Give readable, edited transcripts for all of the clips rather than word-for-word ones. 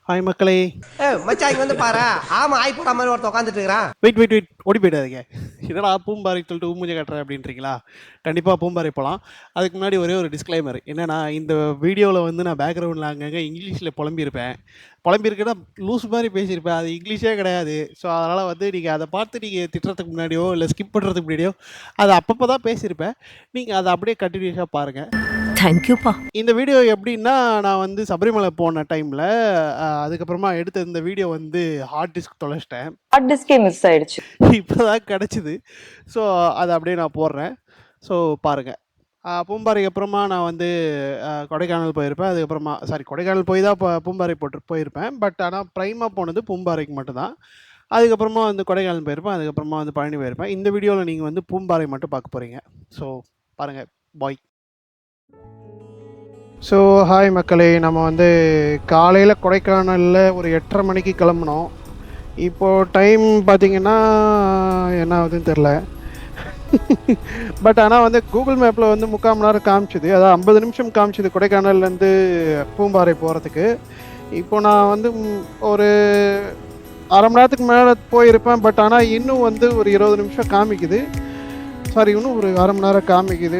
Hi மக்களே. மச்சான் இங்க வந்து பாரு. ஆமா ஆய் போற மாதிரி ஒருத்தன் உட்காந்துட்டு இருக்கான். வெயிட் ஓடி போயிடாதீங்க. என்னடா பூம்பாறை சொல்லிட்டு ஊமுஞ்ச கட்டுறேன் அப்படின்றீங்களா? கண்டிப்பாக பூம்பாறை போகலாம். அதுக்கு முன்னாடி ஒரே ஒரு டிஸ்க்ளைமர் என்னன்னா, இந்த வீடியோவில் வந்து நான் பேக்ரவுண்டில் அங்கங்கே இங்கிலீஷில் புலம்பியிருக்கேன்னா லூஸ் மாதிரி பேசியிருப்பேன். அது இங்கிலீஷே கிடையாது. ஸோ அதனால் வந்து நீங்கள் அதை பார்த்து நீங்கள் திட்டுறதுக்கு முன்னாடியோ இல்லை ஸ்கிப் பண்ணுறதுக்கு முன்னாடியோ அதை அப்பப்போ தான் பேசியிருப்பேன். நீங்கள் அதை அப்படியே கண்டினியூஸாக பாருங்கள். தேங்க்யூப்பா. இந்த வீடியோ எப்படின்னா, நான் வந்து சபரிமலை போன டைமில் அதுக்கப்புறமா எடுத்த இந்த வீடியோ வந்து ஹார்ட் டிஸ்க் தொலைச்சிட்டேன். ஹார்ட் டிஸ்கே மிஸ் ஆயிடுச்சு. இப்போ தான் கிடச்சிது. ஸோ அதை அப்படியே நான் போடுறேன். ஸோ பாருங்கள். பூம்பாறைக்கு அப்புறமா நான் வந்து கொடைக்கானல் போயிருப்பேன். அதுக்கப்புறமா கொடைக்கானல் போய் தான் பூம்பாறை போயிருப்பேன். பட் ஆனால் ப்ரைமாக போனது பூம்பாறைக்கு மட்டும்தான். அதுக்கப்புறமா வந்து கொடைக்கானல் போயிருப்பேன். அதுக்கப்புறமா வந்து பழனி போயிருப்பேன். இந்த வீடியோவில் நீங்கள் வந்து பூம்பாறை மட்டும் பார்க்க போகிறீங்க. ஸோ பாருங்கள். பாய். ஸோ ஹாய் மக்களே. நம்ம வந்து காலையில் கொடைக்கானலில் ஒரு 8:30 மணிக்கு கிளம்புனோம். இப்போது டைம் பார்த்திங்கன்னா என்ன ஆகுதுன்னு தெரில. பட் ஆனால் வந்து கூகுள் மேப்பில் வந்து 3/4 மணி நேரம் காமிச்சிது. அதாவது 50 நிமிஷம் காமிச்சிது கொடைக்கானல்லேருந்து பூம்பாறை போகிறதுக்கு. இப்போ நான் வந்து ஒரு அரை மணி நேரத்துக்கு மேலே போயிருப்பேன். பட் ஆனால் இன்னும் வந்து ஒரு 20 நிமிஷம் காமிக்குது. இன்னும் ஒரு அரை மணி நேரம் காமிக்குது.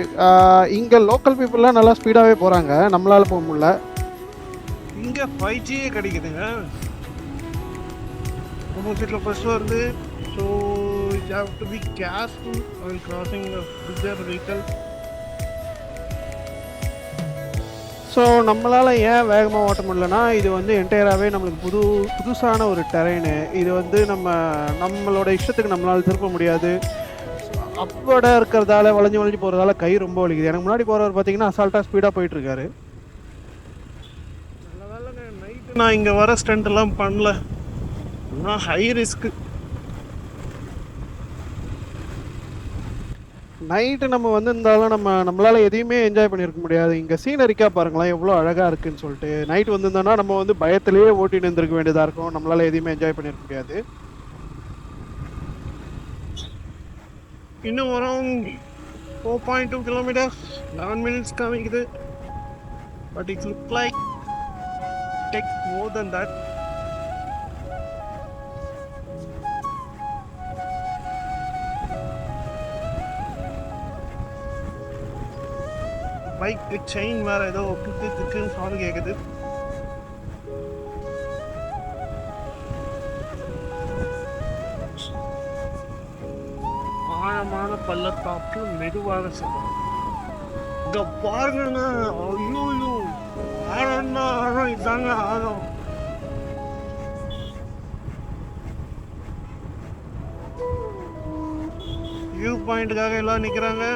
இங்கே லோக்கல் பீப்புளெலாம் நல்லா ஸ்பீடாகவே போகிறாங்க. நம்மளால் போக முடியல. இங்கே 5G கிடைக்குதுங்க. ஆப்போசிட்டில் ஃபஸ்ட்டு வருது. So you have to be careful while crossing a bigger vehicle. So நம்மளால் ஏன் வேகமாக ஓட்ட முடியலன்னா, இது வந்து என்டையராகவே நம்மளுக்கு புதுசான ஒரு டெரெயினு. இது வந்து நம்மளோட இஷ்டத்துக்கு நம்மளால் திருப்ப முடியாது. அப்போட இருக்கிறதால வளைஞ்சு போகிறதால கை ரொம்ப வலிக்குது. எனக்கு முன்னாடி போகிறவர் பார்த்தீங்கன்னா அசால்ட்டாக ஸ்பீடாக போயிட்டுருக்காரு. நல்ல வேலைங்க நைட்டு நான் இங்கே வர ஸ்டண்ட்டெல்லாம் பண்ணல. ஆனால் ஹை ரிஸ்க்கு. நைட்டு நம்ம வந்திருந்தாலும் நம்மளால் எதையுமே என்ஜாய் பண்ணியிருக்க முடியாது. இங்கே சீனரிக்காக பாருங்களேன் எவ்வளோ அழகாக இருக்குதுன்னு சொல்லிட்டு. நைட் வந்திருந்தோன்னா நம்ம வந்து பயத்திலேயே ஓட்டின்னு இருந்திருக்க வேண்டியதாக இருக்கும். நம்மளால் எதையுமே என்ஜாய் பண்ணியிருக்க முடியாது. இன்னும் அரௌண்ட் 4.2 கிலோமீட்டர்ஸ் 11 minutes காமிக்குது. But it's look like take more then that. Bike chain வேறு ஏதோ திக்குன்னு சவுண்ட் கேட்குது. ஆழமான பள்ளத்தாக்கில் மெதுவாக செல்லும். இங்க பாருங்க. ஐயோ ஆழம்னா ஆழம். இதாங்க ஆழம். வியூ பாயிண்ட்டுக்காக எல்லாம் நிற்கிறாங்க.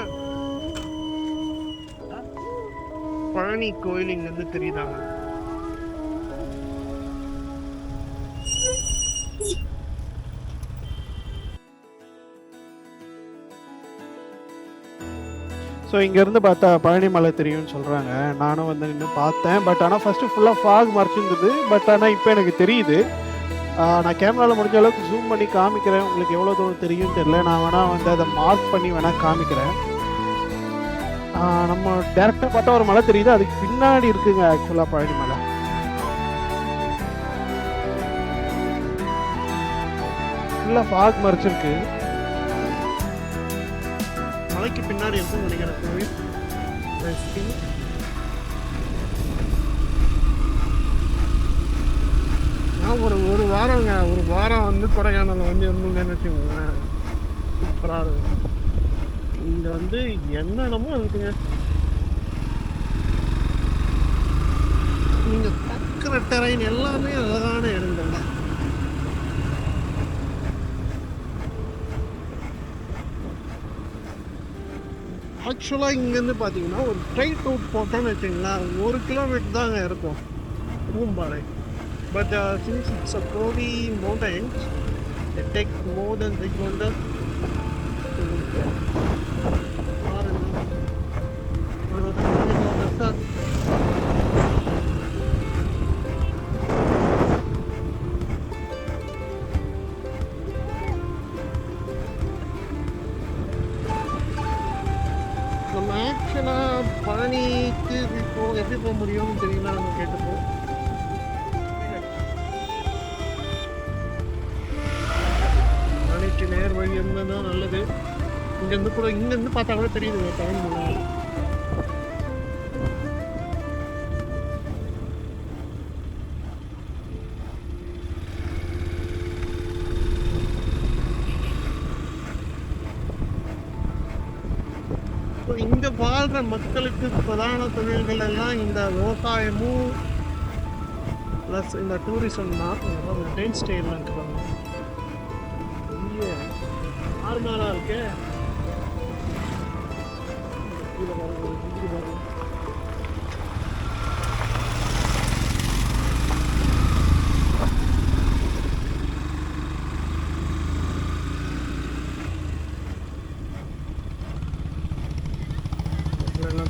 பழனி கோயில் இங்கேருந்து தெரியுதாங்க. ஸோ இங்கேருந்து பார்த்தா பழனி மலை தெரியும்னு சொல்கிறாங்க. நானும் வந்து இன்னும் பார்த்தேன். பட் ஆனால் ஃபஸ்ட்டு ஃபுல்லாக ஃபாக் மறைச்சிருந்தது. பட் ஆனால் இப்போ எனக்கு தெரியுது. நான் கேமராவில் முடிஞ்ச அளவுக்கு ஜூம் பண்ணி காமிக்கிறேன். உங்களுக்கு எவ்வளோ தூரம் தெரியும்னு தெரியல. நான் வேணால் வந்து அதை மார்க் பண்ணி வேணால் காமிக்கிறேன். நம்ம டேரெக்டாக பார்த்தா ஒரு மலை தெரியுது. அதுக்கு பின்னாடி இருக்குங்க ஆக்சுவலாக பழனி மலை. ஃபுல்லாக ஃபாக் மறைச்சிருக்கு. மலைக்கு பின்னாடி இருக்குன்னு நினைக்கிறேன் கோவில். நான் ஒரு வாரம் வந்து கொடைக்கானல் வந்து இருந்துங்கன்னு வச்சுக்கோங்களேன். சூப்பராக இருக்கும். இங்கே வந்து என்னென்னமோ இருக்குங்க. நீங்கள் பார்க்குற டெரைன் எல்லாமே அழகான இடங்கள் தான். ஆக்சுவலாக இங்கேருந்து பார்த்தீங்கன்னா ஒரு ஸ்ட்ரைட் ரூட் போட்டோன்னு வச்சுங்களேன் 1 கிலோமீட்டர் தாங்க இருக்கும் பூம்பாறை. But since it's a pretty mountains it take more than 3 kilometre. எப்படி போக முடியும்னு தெரியல. நம்ம கேட்டுப்போம். மலைக்கு நேர் வழி இருந்தால் நல்லது. இங்கேருந்து பார்த்தா கூட தெரியுது டைம் போல. இங்க வாழ்ற மக்களுக்கு பிரதான தொழில்கள் எல்லாம் இந்த விவசாயமும் பிளஸ் இந்த டூரிசம் தான். ட்ரெயின் ஸ்டேலாம் இருக்கிறாங்க. இங்கே ஆறுமாரா இருக்கு.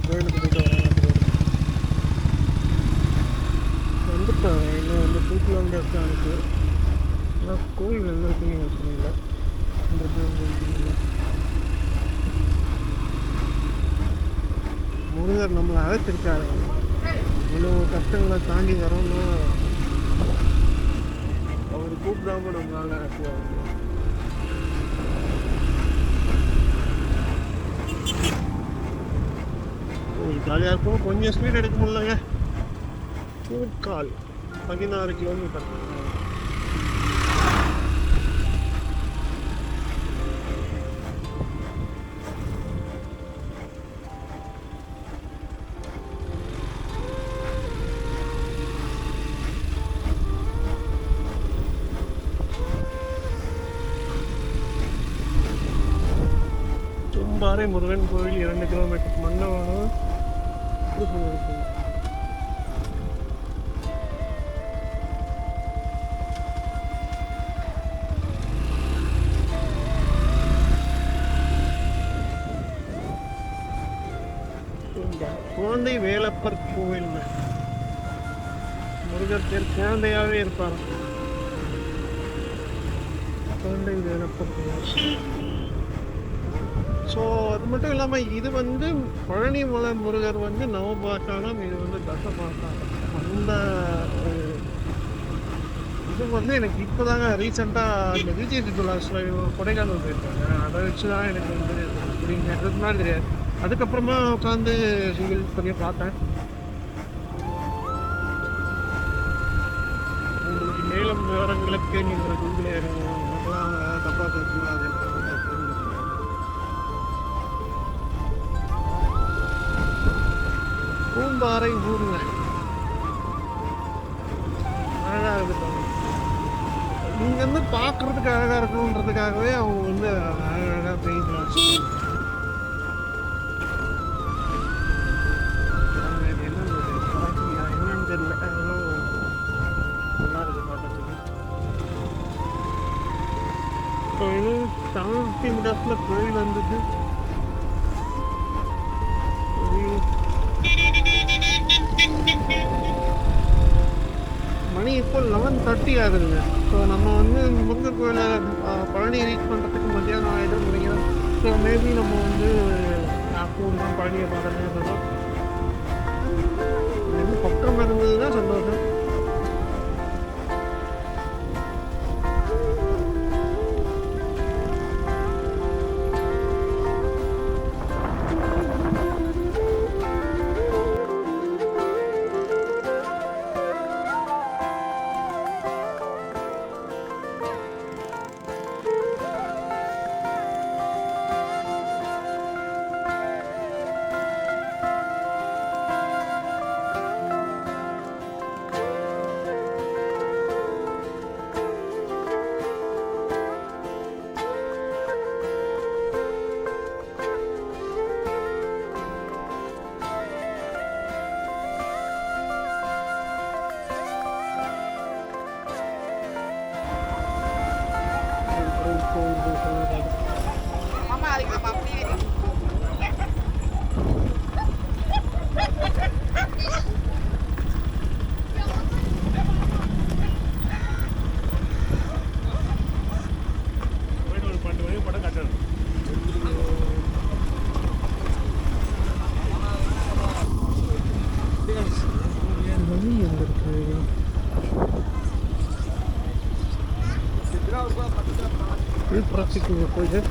கோயிலுக்கு போயிட்டு வந்துட்டேன். இன்னும் வந்து 2 கிலோமீட்டர்ஸ் தான் இருக்குது. ஆனால் கோயில் எங்கே இருக்குன்னு எனக்கு தெரியல. முருகர் நம்மளை அழைச்சிருக்காரு. இவ்வளோ கஷ்டங்களை தாண்டி வரோம்னா அவர் கூப்பிடாம நம்மளால ஜாலியாக இருக்கும். கொஞ்சம் ஸ்பீட் எடுக்க முடியலங்க. கூர்கால் 16 கிலோமீட்டர். தும்பாறை முருகன் கோவில் 2 கிலோமீட்டர். மன்னவனம் குழந்தை வேலப்பர் கோவில். முருகர் பேர் குழந்தையாவே இருப்பார். குழந்தை வேலப்பர் கோவில். ஸோ அது மட்டும் இல்லாமல் இது வந்து பழனி மலை முருகர் வந்து நவபாஷானம், இது வந்து தசபாஷானம். அந்த இது வந்து எனக்கு இப்போ தாங்க ரீசெண்டாக இந்த விஜய் சுற்றுலாஸில் கொடைக்கானல் போயிருக்காங்க. அதை வச்சு தான் எனக்கு வந்து புரியுங்க. அதுக்கு முன்னாடி தெரியாது. அதுக்கப்புறமா உட்காந்து கூகுள் பண்ணி பார்த்தேன். உங்களுக்கு மேலும் விவரங்களுக்கு நீங்கள் கூகுளே அதெல்லாம் தப்பாக தெரிஞ்சுக்கலாம். பூம்பாறை ஊருங்க அழகாக இருக்குது. இங்கேருந்து பார்க்குறதுக்கு அழகாக இருக்கணுன்றதுக்காகவே அவங்க வந்து அழகாக பெயிண்ட் என்னன்னு தெரியல. அதெல்லாம் நல்லா இருக்குது பார்க்கறதுக்கு. இப்போ இது 70 மீட்டர்ஸில் கோயில் வந்துட்டு மணி இப்போ 11:30 ஆகுதுங்க. ஸோ நம்ம வந்து முருகர் கோயிலை பழனி ரீச் பண்ணுறதுக்கு மத்தியானம் ஆகிடும் நினைக்கிறேன். ஸோ மேபி நம்ம வந்து தான் பழனியை பார்க்கறது பக்கம் இருந்ததுன்னா சந்தோஷம். ஃபுல் டிராஃபிக் கோயில்